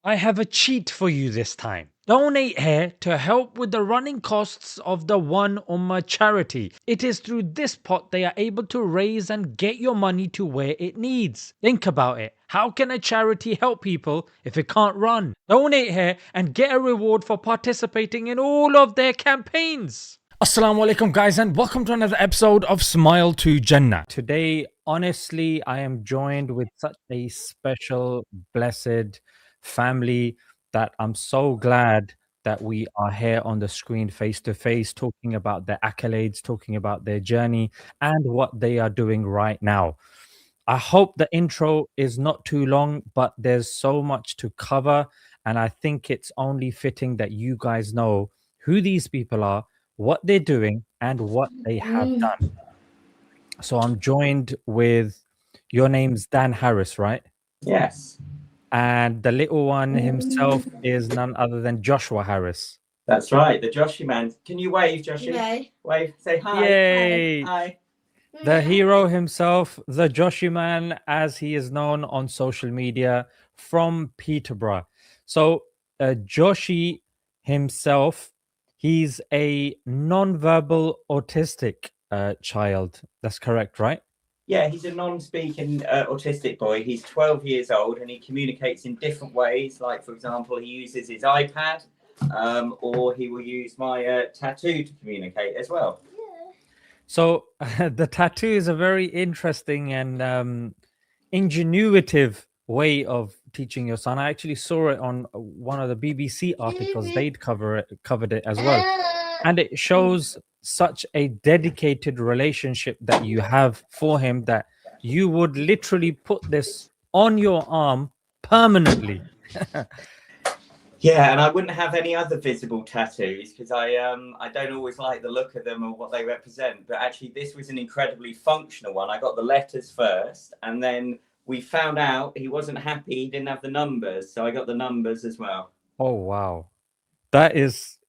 I have a cheat for you this time. Donate here to help with the running costs of the One Ummah charity. It is through this pot they are able to raise and get your money to where it needs. Think about it. How can a charity help people if it can't run? Donate here and get a reward for participating in all of their campaigns. Assalamu alaikum guys, and welcome to another episode of Smile to Jannah. Today, honestly, I am joined with such a special, blessed family that I'm so glad that we are here on the screen face to face, talking about their accolades, talking about their journey and what they are doing right now. I hope the intro is not too long, but there's so much to cover, and I think it's only fitting that you guys know who these people are, what they're doing, and what they have done. So I'm joined with, your name's Dan Harris, right? Yes, And the little one himself is none other than Joshua Harris. that's right. The Joshy man. Can you wave, Joshy? No. Wave. Say hi. Yay! Hi. The hero himself, the Joshi man, as he is known on social media, from Peterborough. So, Joshi himself, he's a non-verbal autistic child. That's correct, right? Yeah, he's a non-speaking autistic boy. He's 12 years old and he communicates in different ways. Like, for example, he uses his iPad or he will use my tattoo to communicate as well. So the tattoo is a very interesting and ingenuitive way of teaching your son. I actually saw it on one of the BBC articles. They'd covered it as well, and it shows such a dedicated relationship that you have for him that you would literally put this on your arm permanently. Yeah, and I wouldn't have any other visible tattoos because I don't always like the look of them or what they represent. But actually, this was an incredibly functional one. I got the letters first, and then we found out he wasn't happy. He didn't have the numbers, so I got the numbers as well. Oh wow, that is,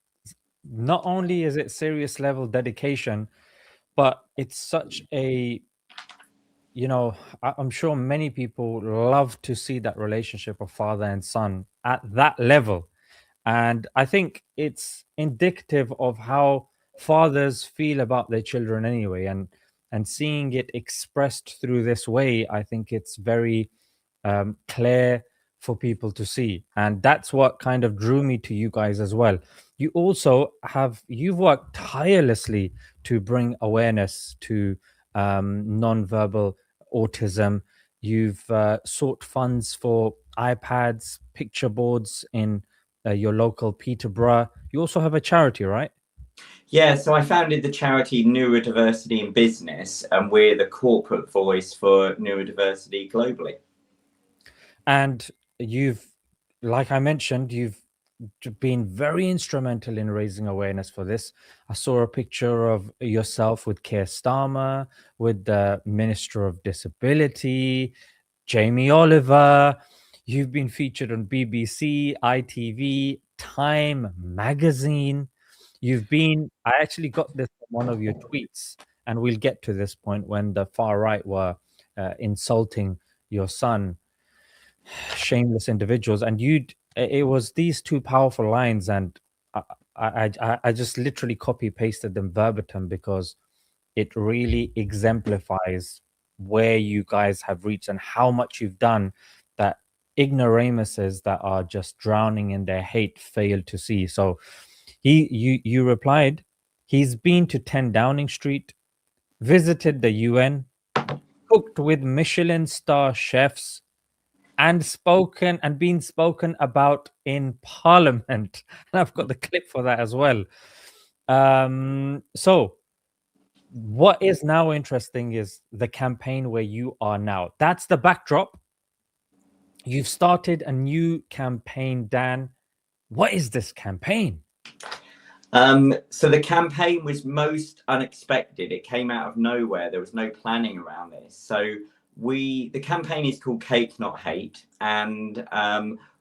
not only is it serious level dedication, but it's such a, I'm sure many people love to see that relationship of father and son at that level. And I think it's indicative of how fathers feel about their children anyway. And seeing it expressed through this way, I think it's very clear for people to see. And that's what kind of drew me to you guys as well. You've worked tirelessly to bring awareness to non-verbal autism. You've sought funds for iPads, picture boards in your local Peterborough. You also have a charity, right? Yeah, so I founded the charity Neurodiversity in Business, and we're the corporate voice for neurodiversity globally. And you've, like I mentioned, you've been very instrumental in raising awareness for this. I saw a picture of yourself with Keir Starmer, with the Minister of Disability, Jamie Oliver. You've been featured on BBC, ITV, Time magazine. I actually got this from one of your tweets, and we'll get to this point when the far right were insulting your son, shameless individuals, and it was these two powerful lines, and I just literally copy pasted them verbatim because it really exemplifies where you guys have reached and how much you've done that ignoramuses that are just drowning in their hate fail to see. So you replied, he's been to 10 Downing Street, visited the UN, cooked with Michelin star chefs, and been spoken about in Parliament. And I've got the clip for that as well. So what is now interesting is the campaign where you are now. That's the backdrop. You've started a new campaign, Dan. What is this campaign? So the campaign was most unexpected. It came out of nowhere. There was no planning around this. So the campaign is called Cake Not Hate, and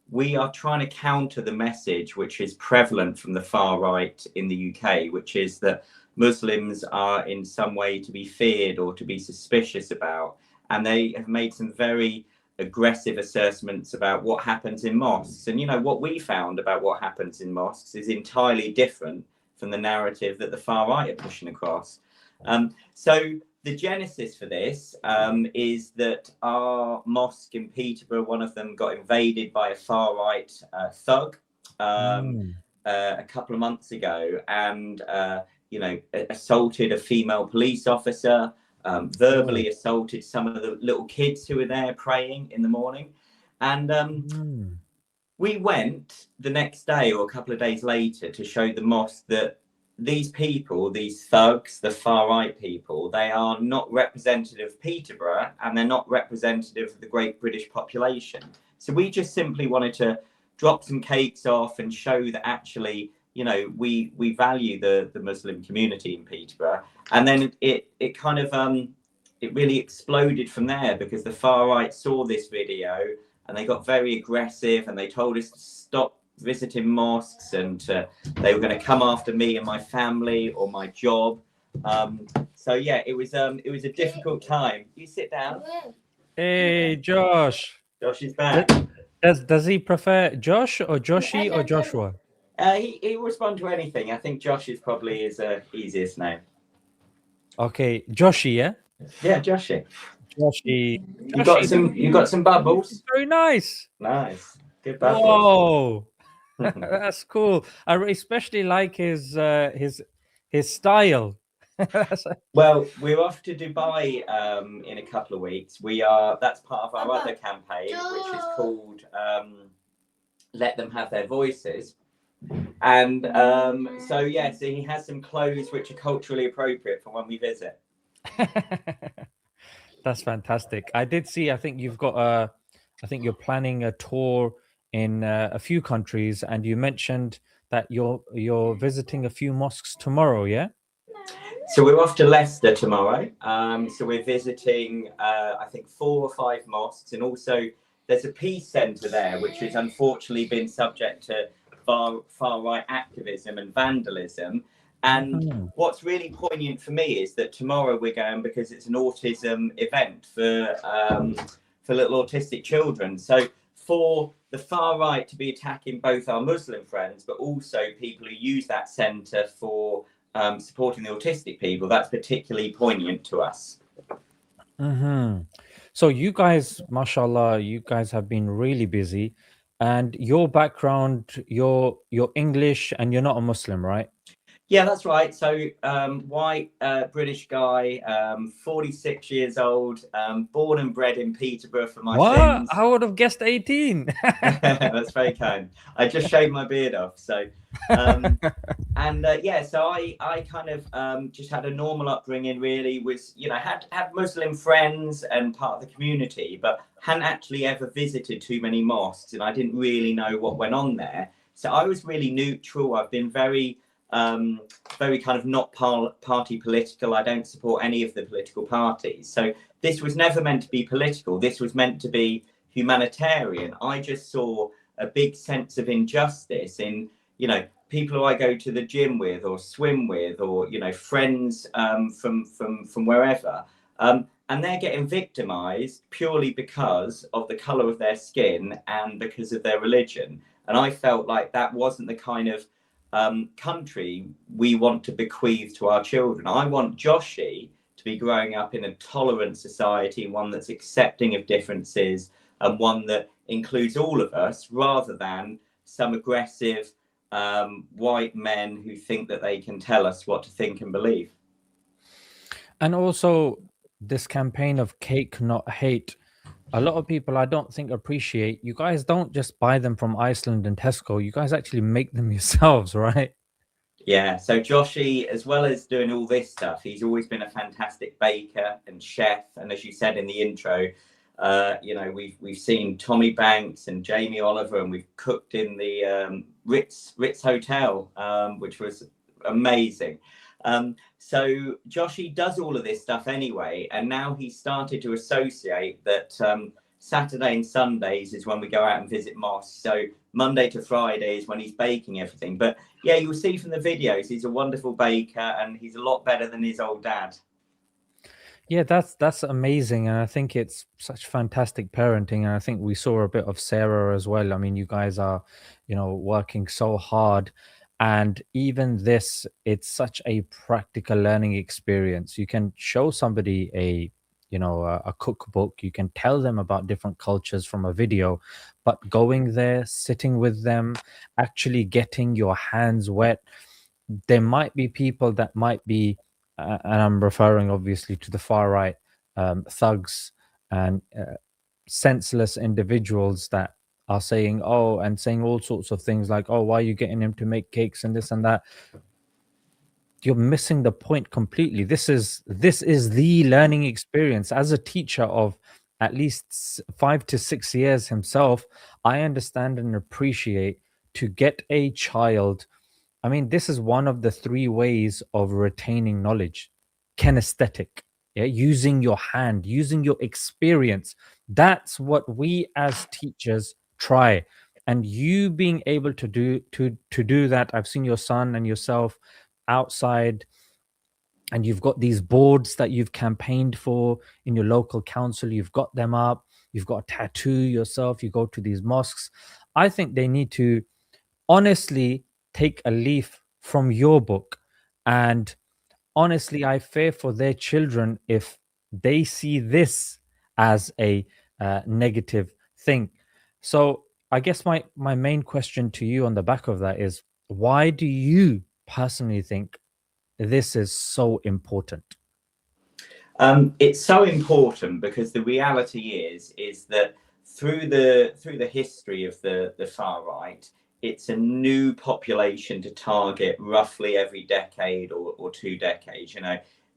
we are trying to counter the message which is prevalent from the far right in the UK, which is that Muslims are in some way to be feared or to be suspicious about. And they have made some very aggressive assessments about what happens in mosques. And, you know, what we found about what happens in mosques is entirely different from the narrative that the far right are pushing across. So the genesis for this is that our mosque in Peterborough, one of them got invaded by a far right thug a couple of months ago, and you know, assaulted a female police officer, verbally assaulted some of the little kids who were there praying in the morning. And we went the next day or a couple of days later to show the mosque that these people, these thugs, the far right people, they are not representative of Peterborough, and they're not representative of the great British population. So we just simply wanted to drop some cakes off and show that actually, you know, we value the Muslim community in Peterborough. And then it kind of it really exploded from there, because the far right saw this video and they got very aggressive, and they told us to stop visiting mosques, and they were going to come after me and my family or my job. So yeah, it was a difficult time. You sit down. Hey, Josh. Josh is back. Does he prefer Josh or Joshi or Joshua? He will respond to anything. I think Josh is probably his easiest name. Okay, Joshi, yeah? Yeah, Joshi. Joshi. You got some bubbles? Very nice. Nice. Good bubbles. Whoa. That's cool. I especially like his style. Well, we're off to Dubai in a couple of weeks. That's part of our other campaign, which is called Let Them Have Their Voices. And so he has some clothes which are culturally appropriate for when we visit. That's fantastic. I did see, I think you've got I think you're planning a tour in a few countries, and you mentioned that you're visiting a few mosques tomorrow, yeah? So we're off to Leicester tomorrow. So we're visiting, I think, 4 or 5 mosques, and also there's a peace centre there, which has unfortunately been subject to far right activism and vandalism. And what's really poignant for me is that tomorrow we're going because it's an autism event for little autistic children. So for the far right to be attacking both our Muslim friends, but also people who use that centre for supporting the autistic people, that's particularly poignant to us. So you guys, mashallah, you guys have been really busy, and your background, you're English and you're not a Muslim, right? Yeah, that's right. So white British guy, 46 years old, born and bred in Peterborough for my sins. I would have guessed 18. That's very kind. I just shaved my beard off. So so I kind of just had a normal upbringing, really. Was, you know, had Muslim friends and part of the community, but hadn't actually ever visited too many mosques, and I didn't really know what went on there. So I was really neutral. I've been very kind of not party political. I don't support any of the political parties. So this was never meant to be political. This was meant to be humanitarian. I just saw a big sense of injustice in, you know, people who I go to the gym with or swim with, or, you know, friends from wherever. And they're getting victimized purely because of the color of their skin and because of their religion. And I felt like that wasn't the kind of country we want to bequeath to our children. I want Joshi to be growing up in a tolerant society, one that's accepting of differences, and one that includes all of us, rather than some aggressive white men who think that they can tell us what to think and believe. And also this campaign of Cake Not Hate, a lot of people I don't think appreciate, you guys don't just buy them from Iceland and Tesco, you guys actually make them yourselves, right? Yeah, so Joshi, as well as doing all this stuff, he's always been a fantastic baker and chef. And as you said in the intro, you know, we've seen Tommy Banks and Jamie Oliver, and we've cooked in the Ritz Hotel, which was amazing. So Joshi does all of this stuff anyway, and now he's started to associate that Saturday and Sundays is when we go out and visit mosques. So Monday to Friday is when he's baking everything. But yeah, you'll see from the videos, he's a wonderful baker, and he's a lot better than his old dad. Yeah, that's amazing, and I think it's such fantastic parenting. And I think we saw a bit of Sarah as well. I mean, you guys are, working so hard, and even this, it's such a practical learning experience. You can show somebody a cookbook. You can tell them about different cultures from a video, but going there, sitting with them, actually getting your hands wet. There might be people that might be, and I'm referring obviously to the far right, thugs and senseless individuals that are saying, oh, and saying all sorts of things like, oh, why are you getting him to make cakes and this and that? You're missing the point completely. This is the learning experience. As a teacher of at least 5 to 6 years himself, I understand and appreciate to get a child. I mean, this is one of the three ways of retaining knowledge. Kinesthetic, yeah, using your hand, using your experience. That's what we as teachers try. And you being able to do that, I've seen your son and yourself outside, and you've got these boards that you've campaigned for in your local council. You've got them up, you've got a tattoo yourself, you go to these mosques. I think they need to honestly take a leaf from your book. And honestly, I fear for their children if they see this as a negative thing. So I guess my main question to you on the back of that is, why do you personally think this is so important? It's so important because the reality is that through the history of the far right, it's a new population to target roughly every decade or 2 decades.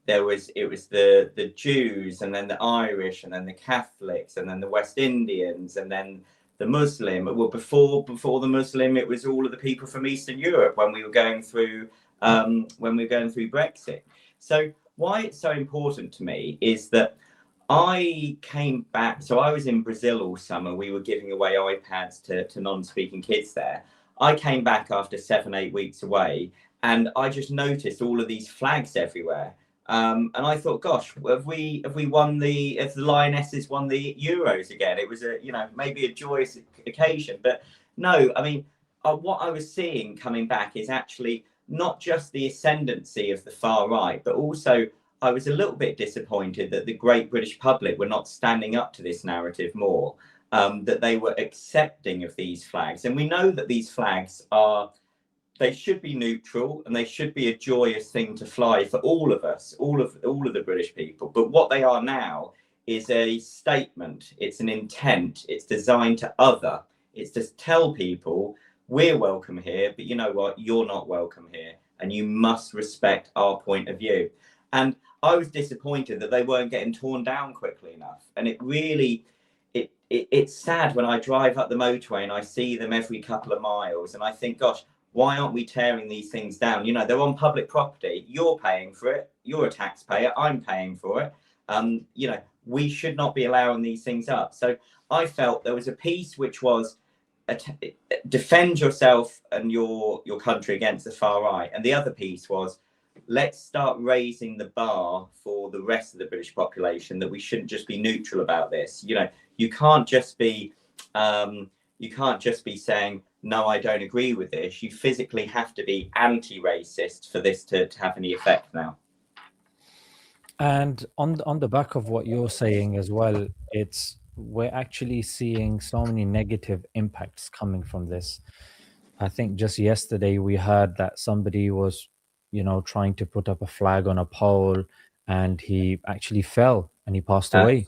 It was the Jews, and then the Irish, and then the Catholics, and then the West Indians, and then the Muslim. Well, before the Muslim, it was all of the people from Eastern Europe when we were going through Brexit. So why it's so important to me is that I came back. So I was in Brazil all summer. We were giving away iPads to non-speaking kids there. I came back after 7, 8 weeks away, and I just noticed all of these flags everywhere. And I thought, gosh, have we won if the Lionesses won the Euros again? It was maybe a joyous occasion, but no. I mean, what I was seeing coming back is actually not just the ascendancy of the far right, but also I was a little bit disappointed that the great British public were not standing up to this narrative more, that they were accepting of these flags. And we know that these flags they should be neutral, and they should be a joyous thing to fly for all of us, all of the British people. But what they are now is a statement. It's an intent. It's designed to other. It's to tell people we're welcome here, but you know what? You're not welcome here, and you must respect our point of view. And I was disappointed that they weren't getting torn down quickly enough. And it really, it's sad when I drive up the motorway and I see them every couple of miles, and I think, gosh, why aren't we tearing these things down? They're on public property. You're paying for it. You're a taxpayer. I'm paying for it. We should not be allowing these things up. So I felt there was a piece which was defend yourself and your country against the far right, and the other piece was, let's start raising the bar for the rest of the British population, that we shouldn't just be neutral about this. You can't just be saying, no, I don't agree with this. You physically have to be anti-racist for this to have any effect now. And on the back of what you're saying as well, we're actually seeing so many negative impacts coming from this. I think just yesterday we heard that somebody was, trying to put up a flag on a pole, and he actually fell and he passed away.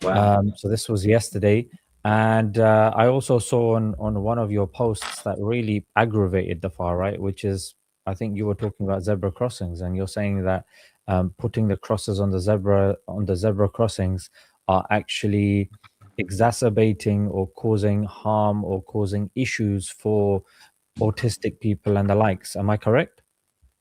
Wow. So this was yesterday, and I also saw on one of your posts that really aggravated the far right, which is, I think you were talking about zebra crossings, and you're saying that putting the crosses on the zebra crossings are actually exacerbating or causing harm or causing issues for autistic people and the likes. Am I correct?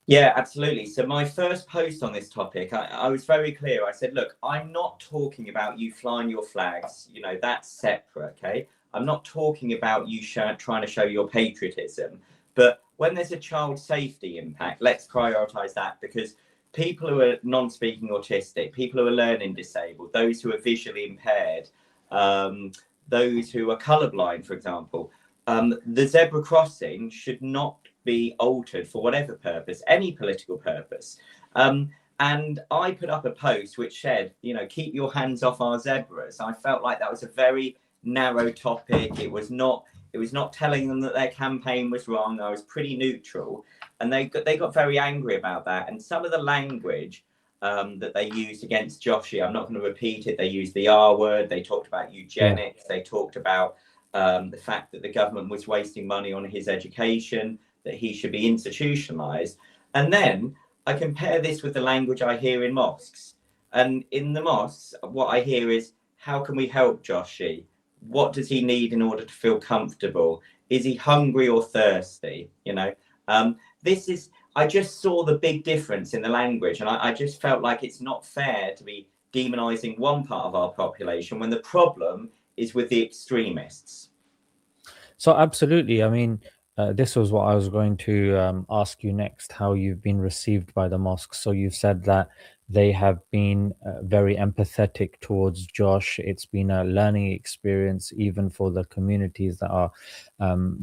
Yeah, absolutely. So my first post on this topic, I was very clear. I said, look, I'm not talking about you flying your flags. That's separate, okay? I'm not talking about you trying to show your patriotism. But when there's a child safety impact, let's prioritize that, because people who are non-speaking autistic, people who are learning disabled, those who are visually impaired, those who are colorblind, for example, the zebra crossing should not be altered for whatever purpose, any political purpose. And I put up a post which said, keep your hands off our zebras. I felt like that was a very narrow topic. It was not telling them that their campaign was wrong. I was pretty neutral, and they got very angry about that. And some of the language that they used against Joshi, I'm not going to repeat it. They used the R word. They talked about eugenics. They talked about the fact that the government was wasting money on his education, that he should be institutionalized. And then I compare this with the language I hear in mosques. And in the mosques, what I hear is, how can we help Joshi? What does he need in order to feel comfortable? Is he hungry or thirsty? I just saw the big difference in the language, and I just felt like it's not fair to be demonizing one part of our population when the problem is with the extremists. So absolutely. I mean, this was what I was going to ask you next, how you've been received by the mosques. So you've said that they have been very empathetic towards Josh. It's been a learning experience, even for the communities that are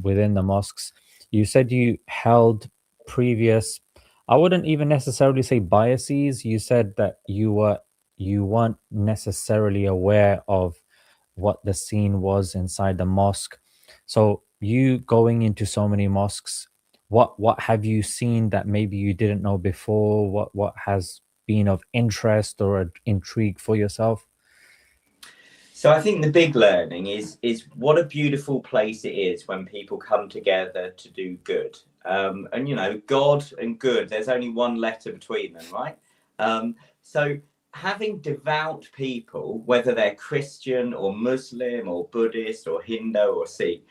within the mosques. You said you held previous, I wouldn't even necessarily say biases. You said that you weren't necessarily aware of what the scene was inside the mosque. So you going into so many mosques, what have you seen that maybe you didn't know before? What has been of interest or intrigue for yourself? So I think the big learning is what a beautiful place it is when people come together to do good. And God and good, there's only one letter between them, right? So having devout people, whether they're Christian or Muslim or Buddhist or Hindu or Sikh,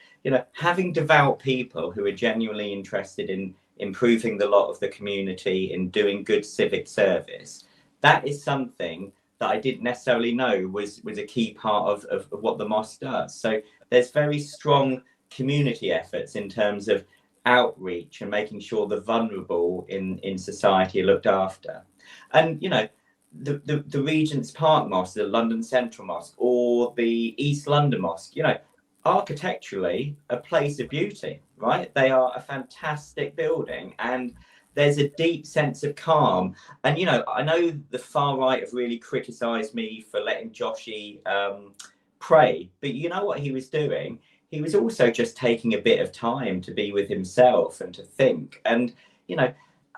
having devout people who are genuinely interested in improving the lot of the community, in doing good civic service, that is something that I didn't necessarily know was a key part of what the mosque does. So there's very strong community efforts in terms of outreach and making sure the vulnerable in society are looked after. And the Regent's Park Mosque, the London Central Mosque, or the East London Mosque, architecturally a place of beauty, right? They are a fantastic building, and there's a deep sense of calm. And I know the far right have really criticized me for letting Joshi pray, but you know what he was doing? He was also just taking a bit of time to be with himself and to think. And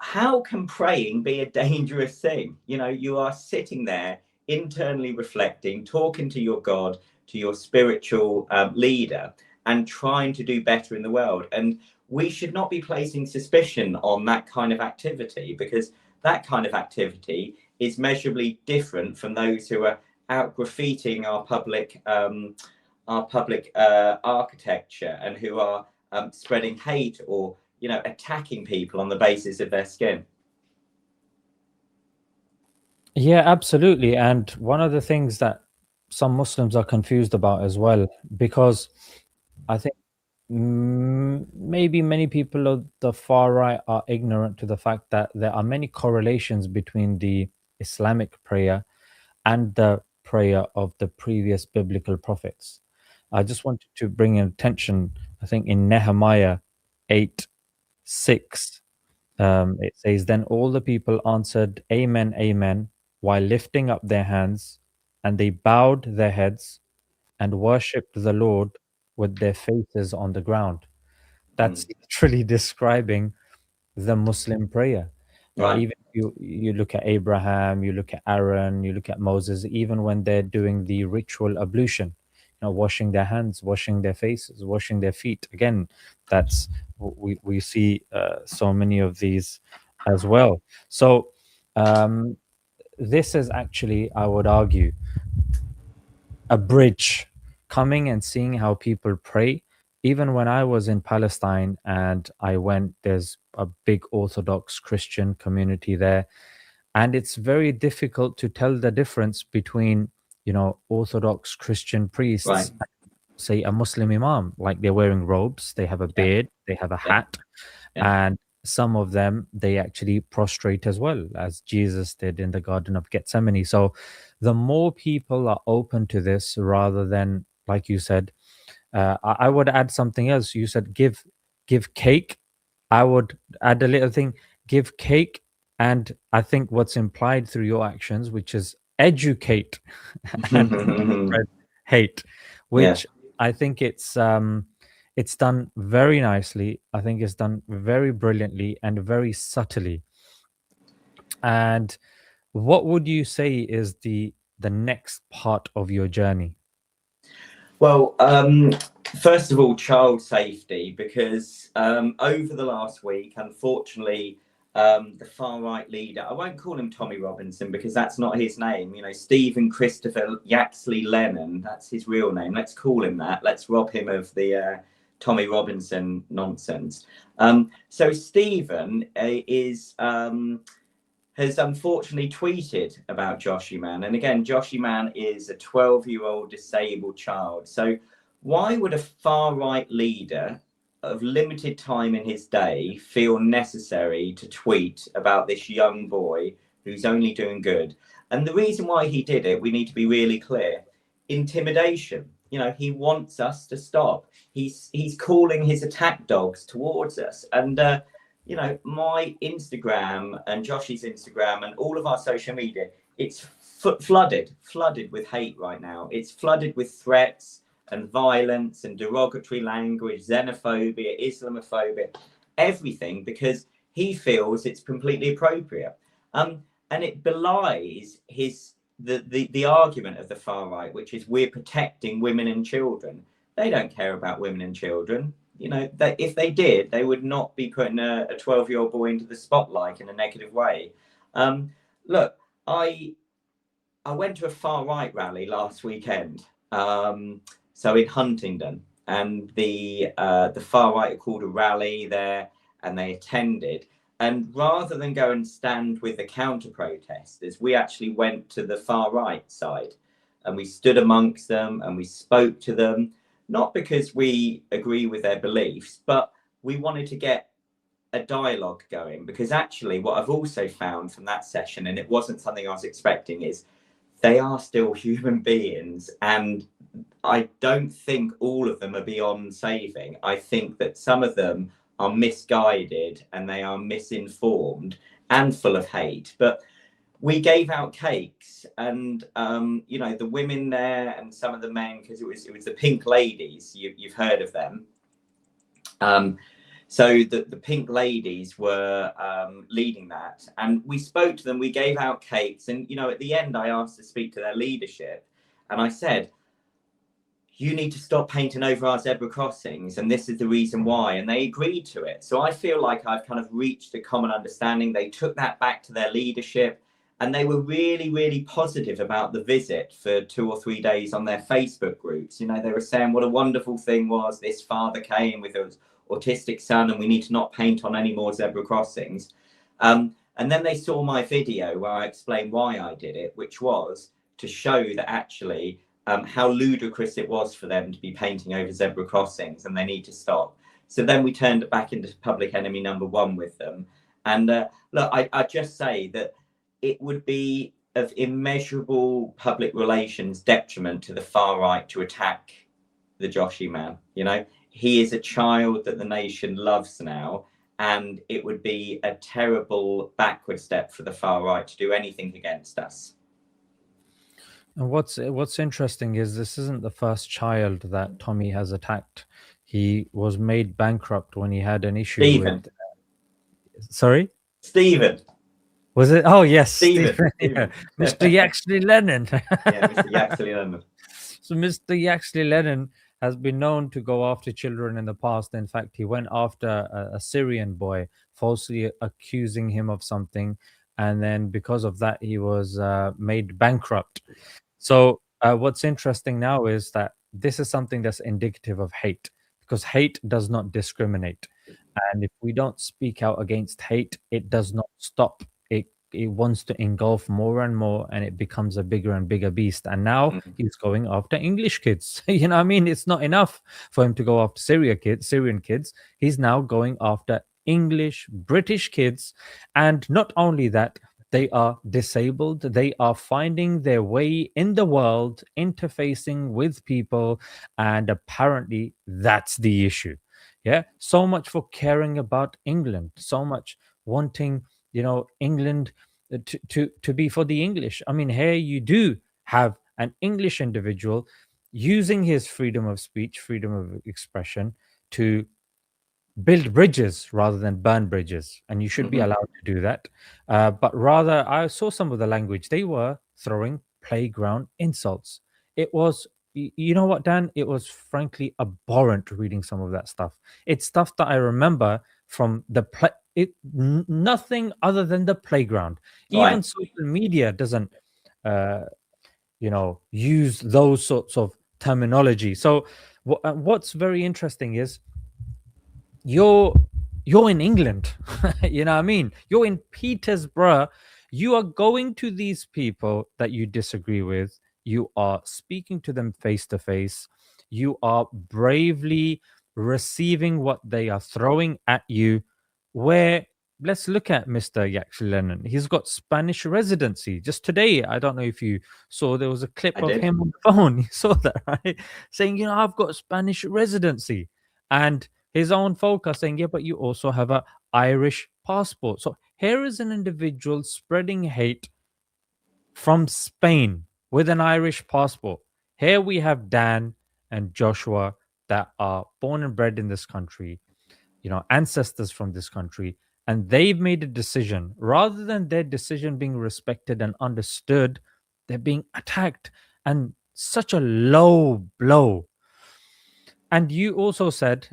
how can praying be a dangerous thing? You are sitting there internally reflecting, talking to your God, to your spiritual leader, and trying to do better in the world. And we should not be placing suspicion on that kind of activity, because that kind of activity is measurably different from those who are out graffitiing our public architecture, and who are spreading hate or attacking people on the basis of their skin. Yeah, absolutely. And one of the things that some Muslims are confused about as well, because I think maybe many people of the far right are ignorant to the fact that there are many correlations between the Islamic prayer and the prayer of the previous biblical prophets. I just wanted to bring attention, I think in Nehemiah 8:6, it says, Then all the people answered, Amen, Amen, while lifting up their hands, and they bowed their heads and worshipped the Lord with their faces on the ground. That's literally describing the Muslim prayer. Right. Even you look at Abraham, you look at Aaron, you look at Moses, even when they're doing the ritual ablution, washing their hands, washing their faces, washing their feet. Again, that's we see so many of these as well. So this is actually, I would argue, a bridge, coming and seeing how people pray. Even when I was in Palestine and I went, there's a big Orthodox Christian community there. And it's very difficult to tell the difference between, Orthodox Christian priests, Right. say a Muslim imam. Like, they're wearing robes, they have a beard, they have a Yeah. hat, Yeah. and some of them, they actually prostrate as well, as Jesus did in the Garden of Gethsemane. So the more people are open to this, rather than, like you said, I would add something else. You said give cake. I would add a little thing, give cake, and I think what's implied through your actions, which is educate and spread hate, Yeah. which I think it's done very nicely. I think it's done very brilliantly and very subtly. And what would you say is the next part of your journey? Well, first of all, child safety, because over the last week, unfortunately, the far right leader, I won't call him Tommy Robinson because that's not his name. You know, Stephen Christopher Yaxley Lennon, that's his real name. Let's call him that. Let's rob him of the Tommy Robinson nonsense. So Stephen has unfortunately tweeted about Joshy Man. And again, Joshy Man is a 12-year-old disabled child. So why would a far right leader of limited time in his day feel necessary to tweet about this young boy who's only doing good? And the reason why he did it, we need to be really clear: intimidation. You know, he wants us to stop. He's calling his attack dogs towards us. And you know, my Instagram and Josh's Instagram and all of our social media, it's flooded with hate right now. It's flooded with threats and violence and derogatory language, xenophobia, Islamophobia, everything, because he feels it's completely appropriate. And it belies the argument of the far right, which is we're protecting women and children. They don't care about women and children. You know, if they did, they would not be putting a 12-year-old boy into the spotlight in a negative way. Look, I went to a far right rally last weekend, so in Huntingdon, and the far right called a rally there, and they attended. And rather than go and stand with the counter protesters, we actually went to the far right side, and we stood amongst them and we spoke to them, not because we agree with their beliefs, but we wanted to get a dialogue going. Because actually, what I've also found from that session, and it wasn't something I was expecting, is they are still human beings. And I don't think all of them are beyond saving. I think that some of them are misguided and they are misinformed and full of hate. But we gave out cakes, and you know, the women there and some of the men, because it was the Pink Ladies. You've heard of them. So the Pink Ladies were leading that, and we spoke to them. We gave out cakes, and you know, at the end, I asked to speak to their leadership, and I said, you need to stop painting over our zebra crossings, and this is the reason why. And they agreed to it. So I feel like I've kind of reached a common understanding. They took that back to their leadership, and they were really, really positive about the visit for 2 or 3 days on their Facebook groups. You know, they were saying what a wonderful thing was this father came with his autistic son, and we need to not paint on any more zebra crossings. And then they saw my video where I explained why I did it, which was to show that actually how ludicrous it was for them to be painting over zebra crossings, and they need to stop. So then we turned it back into public enemy number one with them. And look, I just say that it would be of immeasurable public relations detriment to the far right to attack the Joshy man. You know, he is a child that the nation loves now, and it would be a terrible backward step for the far right to do anything against us. And what's interesting is this isn't the first child that Tommy has attacked. He was made bankrupt when he had an issue Stephen. with. Sorry, Stephen. was it? Oh yes, Stephen. Yeah. Mr. Yaxley Lennon. Yeah, Mr. Yaxley Lennon. So Mr. Yaxley Lennon has been known to go after children in the past. In fact, he went after a Syrian boy, falsely accusing him of something, and then because of that, he was made bankrupt. So what's interesting now is that this is something that's indicative of hate, because hate does not discriminate. And if we don't speak out against hate, it does not stop. It wants to engulf more and more, and it becomes a bigger and bigger beast. And now he's going after English kids. You know what I mean? It's not enough for him to go after Syrian kids. He's now going after English, British kids. And not only that, they are disabled. They are finding their way in the world, interfacing with people. And apparently, that's the issue. Yeah. So much for caring about England, so much wanting, England to be for the English. I mean, here you do have an English individual using his freedom of speech, freedom of expression to build bridges rather than burn bridges, and you should be Mhm. allowed to do that. But rather, I saw some of the language they were throwing playground insults. It was, you know what, Dan? It was frankly abhorrent reading some of that stuff. It's stuff that I remember from the play. Nothing other than the playground. Right. Even social media doesn't, uh, use those sorts of terminology. So, what's very interesting is you're you're in England. You know what I mean? You're in Petersburg. You are going to these people that you disagree with. You are speaking to them face to face. You are bravely receiving what they are throwing at you. Where let's look at Mr. Yaxley Lennon. He's got Spanish residency. Just today, I don't know if you saw, there was a clip I of did. him on the phone. You saw that, right? Saying, I've got Spanish residency. And his own folk are saying, yeah, but you also have a Irish passport. So here is an individual spreading hate from Spain with an Irish passport. Here we have Dan and Joshua that are born and bred in this country, ancestors from this country, and they've made a decision. Rather than their decision being respected and understood, they're being attacked. And such a low blow. And you also said,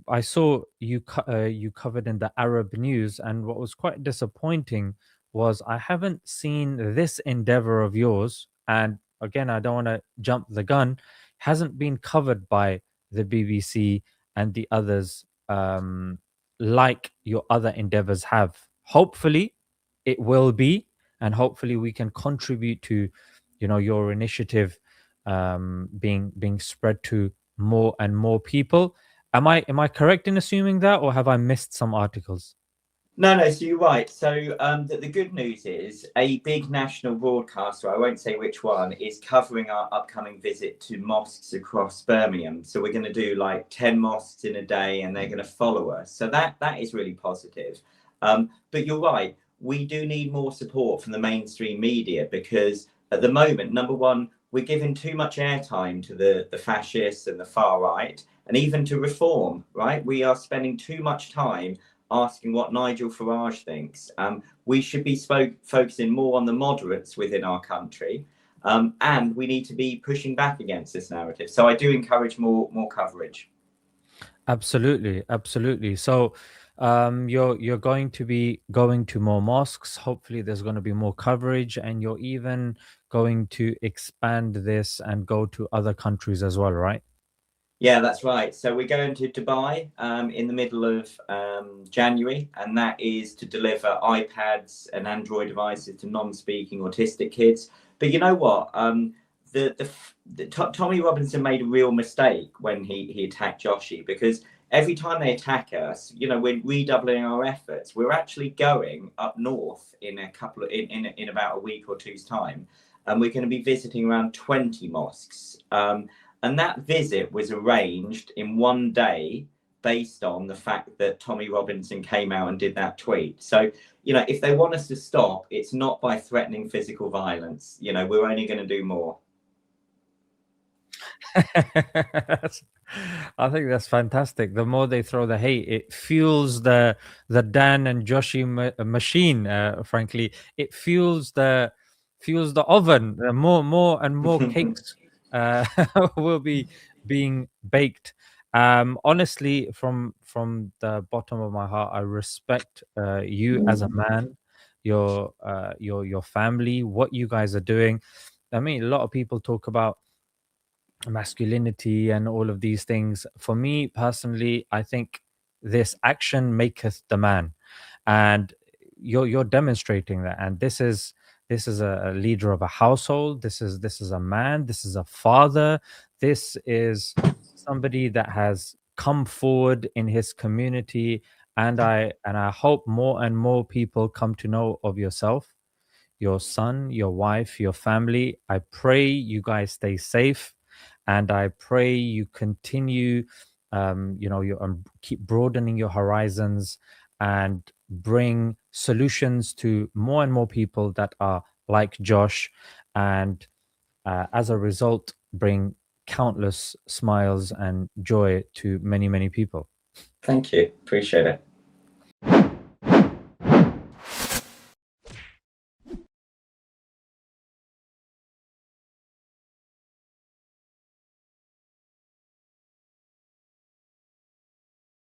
I saw you covered in the Arab news, and what was quite disappointing was I haven't seen this endeavor of yours. And again, I don't want to jump the gun, hasn't been covered by the BBC and the others, like your other endeavors have. Hopefully, it will be, and hopefully we can contribute to, your initiative being spread to more and more people. Am I correct in assuming that, or have I missed some articles? No, no, so you're right. So the good news is a big national broadcaster, I won't say which one, is covering our upcoming visit to mosques across Birmingham. So we're going to do like 10 mosques in a day and they're going to follow us. So that is really positive. But you're right, we do need more support from the mainstream media because at the moment, number one, we're giving too much airtime to the fascists and the far right and even to reform, right? We are spending too much time asking what Nigel Farage thinks. We should be focusing more on the moderates within our country, and we need to be pushing back against this narrative. So I do encourage more coverage. Absolutely, absolutely. So, you're going to be going to more mosques. Hopefully, there's going to be more coverage, and you're even going to expand this and go to other countries as well, right? Yeah, that's right. So we're going to Dubai in the middle of January, and that is to deliver iPads and Android devices to non-speaking autistic kids. But you know what? Tommy Robinson made a real mistake when he attacked Joshi because every time they attack us, we're redoubling our efforts. We're actually going up north in in about a week or two's time, and we're going to be visiting around 20 mosques. And that visit was arranged in one day based on the fact that Tommy Robinson came out and did that tweet. So, if they want us to stop, it's not by threatening physical violence. We're only going to do more. I think that's fantastic. The more they throw the hate, it fuels the Dan and Joshi machine. Frankly, it fuels the oven. More and more cakes uh, will be being baked. Honestly, from the bottom of my heart, I respect you as a man, your family, what you guys are doing. I mean, a lot of people talk about masculinity and all of these things. For me personally, I think this action maketh the man, and you're demonstrating that. And this is a leader of a household. This is a man. This is a father. This is somebody that has come forward in his community And I hope more and more people come to know of yourself, your son, your wife, your family. I pray you guys stay safe, and I pray you continue, keep broadening your horizons and bring solutions to more and more people that are like Josh, and as a result, bring countless smiles and joy to many, many people. Thank you. Appreciate it.